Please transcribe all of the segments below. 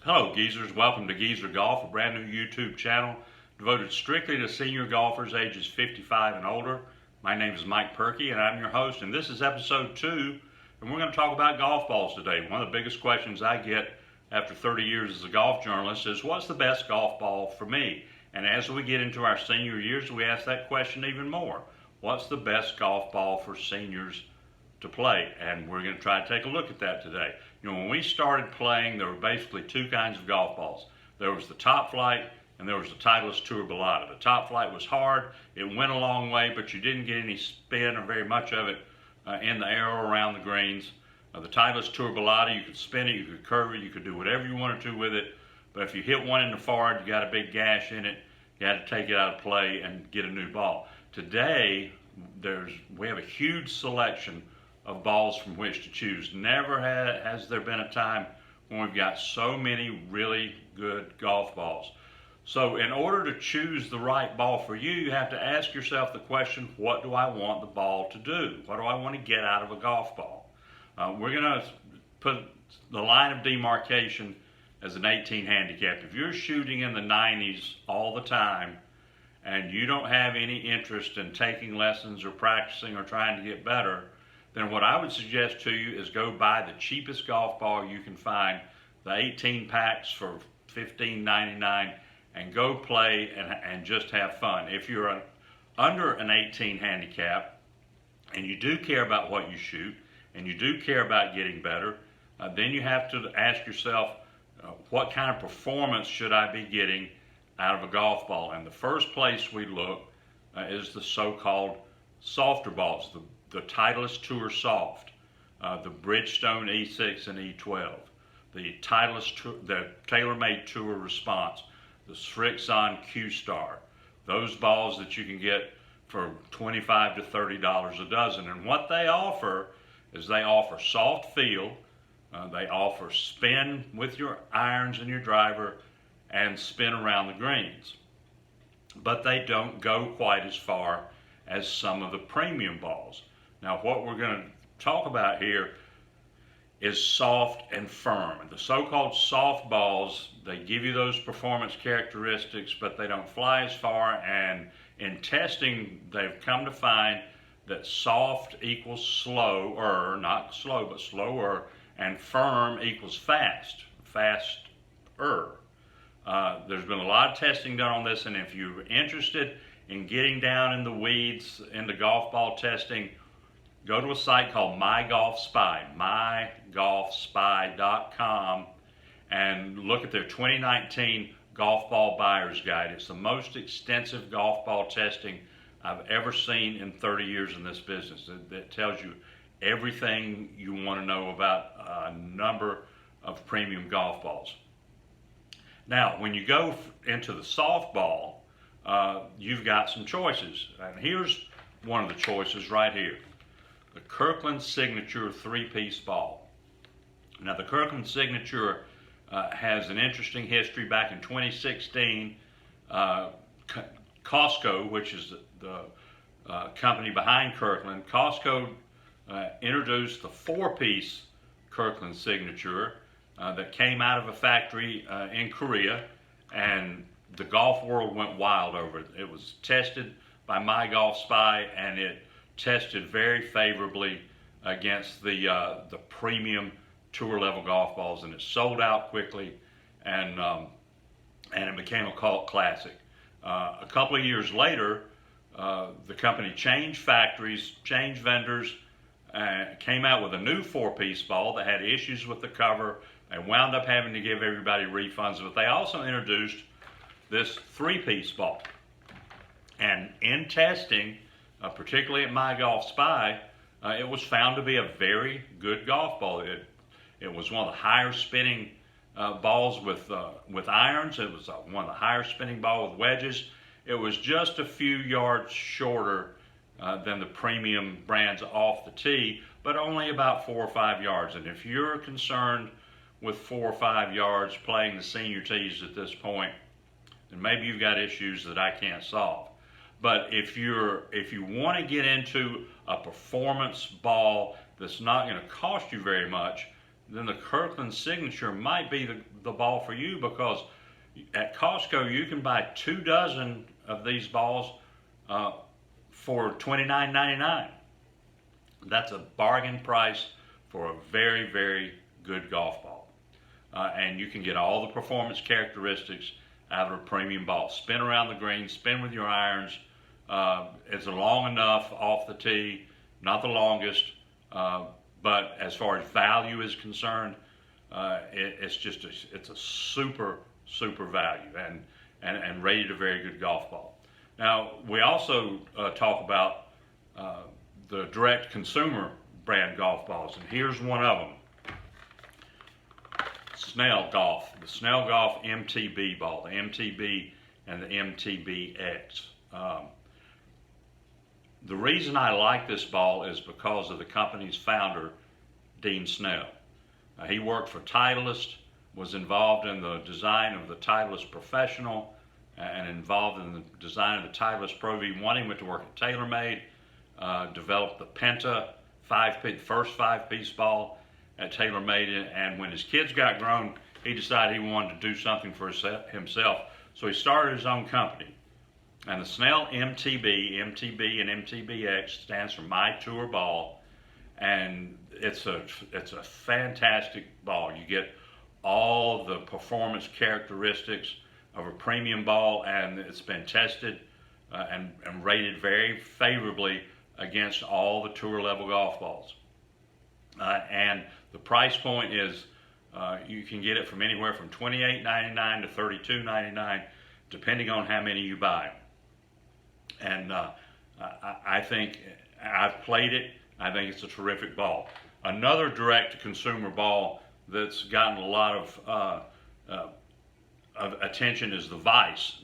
Hello Geezers, welcome to Geezer Golf, a brand new YouTube channel devoted strictly to senior golfers ages 55 and older. My name is Mike Perkey and I'm your host, and this is episode 2, and we're going to talk about golf balls today. One of the biggest questions I get after 30 years as a golf journalist is, what's the best golf ball for me? And as we get into our senior years, we ask that question even more. What's the best golf ball for seniors to play? And we're going to try to take a look at that today. You know, when we started playing, there were basically two kinds of golf balls. There was the Top Flight and there was the Titleist Tour Bellata. The Top Flight was hard, it went a long way, but you didn't get any spin or very much of it in the air or around the greens. The Titleist Tour Bellata, you could spin it, you could curve it, you could do whatever you wanted to with it, but if you hit one in the forward, you got a big gash in it, you had to take it out of play and get a new ball. Today, we have a huge selection of balls from which to choose. Never has there been a time when we've got so many really good golf balls. So in order to choose the right ball for you, you have to ask yourself the question, what do I want the ball to do? What do I want to get out of a golf ball? We're going to put the line of demarcation as an 18 handicap. If you're shooting in the 90s all the time and you don't have any interest in taking lessons or practicing or trying to get better, then what I would suggest to you is go buy the cheapest golf ball you can find, the 18 packs for $15.99, and go play and just have fun. If you're under an 18 handicap and you do care about what you shoot and you do care about getting better, then you have to ask yourself, what kind of performance should I be getting out of a golf ball? And the first place we look is the so-called softer balls, the Titleist Tour Soft, the Bridgestone E6 and E12, the the TaylorMade Tour Response, the Srixon Q-Star, those balls that you can get for $25 to $30 a dozen. And what they offer is they offer soft feel, they offer spin with your irons and your driver, and spin around the greens. But they don't go quite as far as some of the premium balls. Now, what we're going to talk about here is soft and firm. And the so-called soft balls, they give you those performance characteristics, but they don't fly as far. And in testing, they've come to find that soft equals slower, not slow, but slower, and firm equals faster. There's been a lot of testing done on this, and if you're interested in getting down in the weeds into golf ball testing, go to a site called mygolfspy.com, and look at their 2019 Golf Ball Buyer's Guide. It's the most extensive golf ball testing I've ever seen in 30 years in this business. It tells you everything you want to know about a number of premium golf balls. Now, when you go into the softball, you've got some choices. And here's one of the choices right here. The Kirkland Signature 3-piece ball. Now, the Kirkland Signature has an interesting history. Back in 2016, Costco, which is the company behind Kirkland, Costco introduced the 4-piece Kirkland Signature that came out of a factory in Korea, and the golf world went wild over it. It was tested by MyGolfSpy, and it tested very favorably against the premium tour level golf balls, and it sold out quickly, and it became a cult classic. A couple of years later, the company changed factories, changed vendors, came out with a new 4-piece ball that had issues with the cover. They wound up having to give everybody refunds, but they also introduced this 3-piece ball. And in testing, particularly at MyGolfSpy, it was found to be a very good golf ball. It was one of the higher spinning balls with irons. It was one of the higher spinning balls with wedges. It was just a few yards shorter than the premium brands off the tee, but only about 4 or 5 yards. And if you're concerned with 4 or 5 yards playing the senior tees at this point, then maybe you've got issues that I can't solve. But if you want to get into a performance ball that's not going to cost you very much, then the Kirkland Signature might be the ball for you, because at Costco you can buy 2 dozen of these balls for $29.99. That's a bargain price for a very, very good golf ball. And you can get all the performance characteristics out of a premium ball. Spin around the green, spin with your irons. It's long enough off the tee, not the longest, but as far as value is concerned, it's a super value and rated a very good golf ball. Now, we also talk about the direct consumer brand golf balls, and here's one of them. Snell Golf, the Snell Golf MTB ball, the MTB and the MTBX. The reason I like this ball is because of the company's founder, Dean Snell. He worked for Titleist, was involved in the design of the Titleist Professional, and involved in the design of the Titleist Pro V1. He went to work at TaylorMade, developed the Penta first five-piece ball at TaylorMade, and when his kids got grown, he decided he wanted to do something for himself. So he started his own company. And the Snell MTB and MTBX stands for My Tour Ball, and it's a fantastic ball. You get all the performance characteristics of a premium ball, and it's been tested and rated very favorably against all the tour level golf balls. And the price point is you can get it from anywhere from $28.99 to $32.99, depending on how many you buy. And I think I've played it. I think it's a terrific ball. Another direct-to-consumer ball that's gotten a lot of attention is the Vice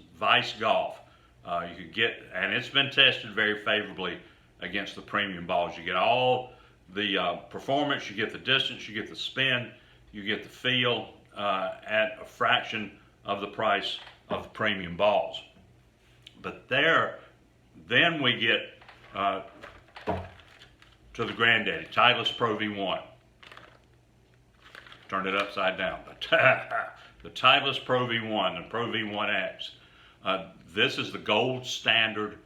Golf. You could get, and it's been tested very favorably against the premium balls. You get all the performance, you get the distance, you get the spin, you get the feel at a fraction of the price of the premium balls. But then we get to the granddaddy, Titleist Pro V1. Turn it upside down. The Titleist Pro V1, the Pro V1X. This is the gold standard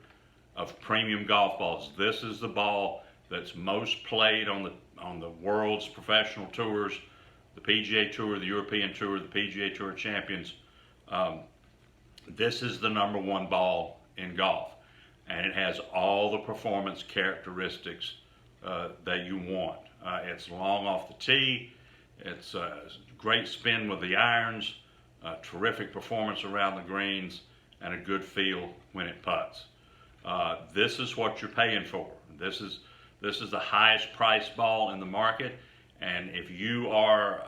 of premium golf balls. This is the ball that's most played on the world's professional tours, the PGA Tour, the European Tour, the PGA Tour Champions. This is the #1 ball in golf, and it has all the performance characteristics that you want. It's long off the tee. It's a great spin with the irons, terrific performance around the greens, and a good feel when it putts. This is what you're paying for. This is the highest priced ball in the market, and if you are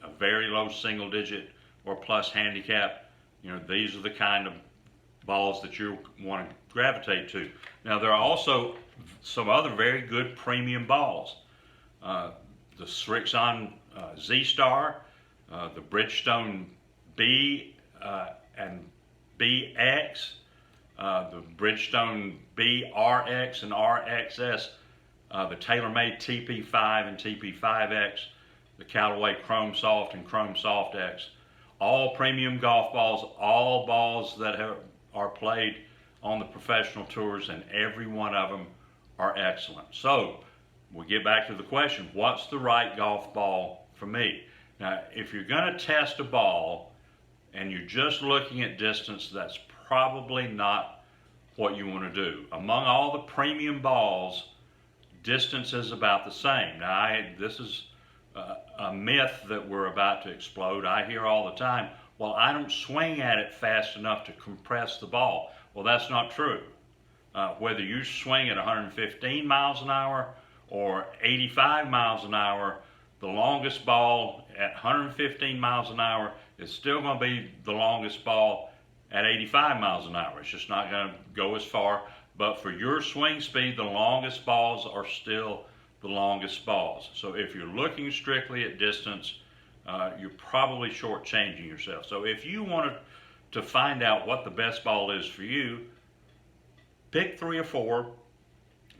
a very low single digit or plus handicap, these are the kind of balls that you want to gravitate to. Now, there are also some other very good premium balls. The Srixon Z-Star, the Bridgestone B and BX, the Bridgestone BRX and RXS, the TaylorMade TP5 and TP5X, the Callaway Chrome Soft and Chrome Soft X. All premium golf balls, all balls that are played on the professional tours, and every one of them are excellent. So we get back to the question, what's the right golf ball for me? Now, if you're going to test a ball and you're just looking at distance, that's probably not what you want to do. Among all the premium balls, distance is about the same. Now, this is a myth that we're about to explode. I hear all the time, well, I don't swing at it fast enough to compress the ball. Well, that's not true. Whether you swing at 115 miles an hour or 85 miles an hour, the longest ball at 115 miles an hour is still going to be the longest ball at 85 miles an hour. It's just not going to go as far. But for your swing speed, the longest balls are still the longest balls. So if you're looking strictly at distance, you're probably shortchanging yourself. So if you want to find out what the best ball is for you, pick 3 or 4,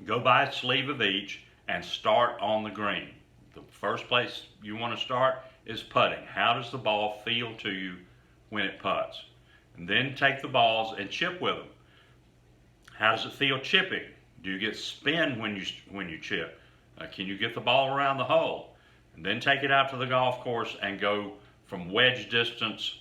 go buy a sleeve of each, and start on the green. The first place you want to start is putting. How does the ball feel to you when it putts? And then take the balls and chip with them. How does it feel chipping? Do you get spin when you chip? Can you get the ball around the hole? And then take it out to the golf course and go from wedge distance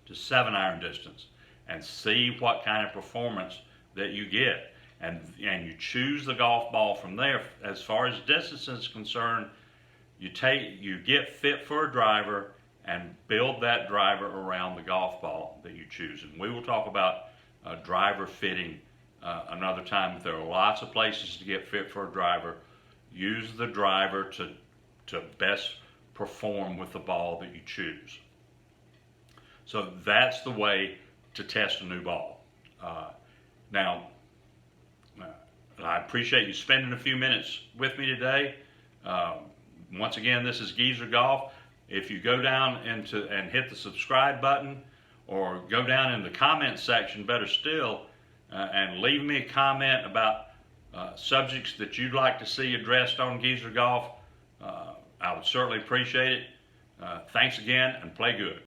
to 7-iron distance and see what kind of performance that you get. And you choose the golf ball from there. As far as distance is concerned, you get fit for a driver and build that driver around the golf ball that you choose. And we will talk about driver fitting another time. There are lots of places to get fit for a driver. Use the driver to best perform with the ball that you choose. So that's the way to test a new ball. Now, I appreciate you spending a few minutes with me today. Once again, this is Geezer Golf. If you go down and hit the subscribe button, or go down in the comment section, better still, and leave me a comment about subjects that you'd like to see addressed on Geezer Golf, I would certainly appreciate it. Thanks again, and play good.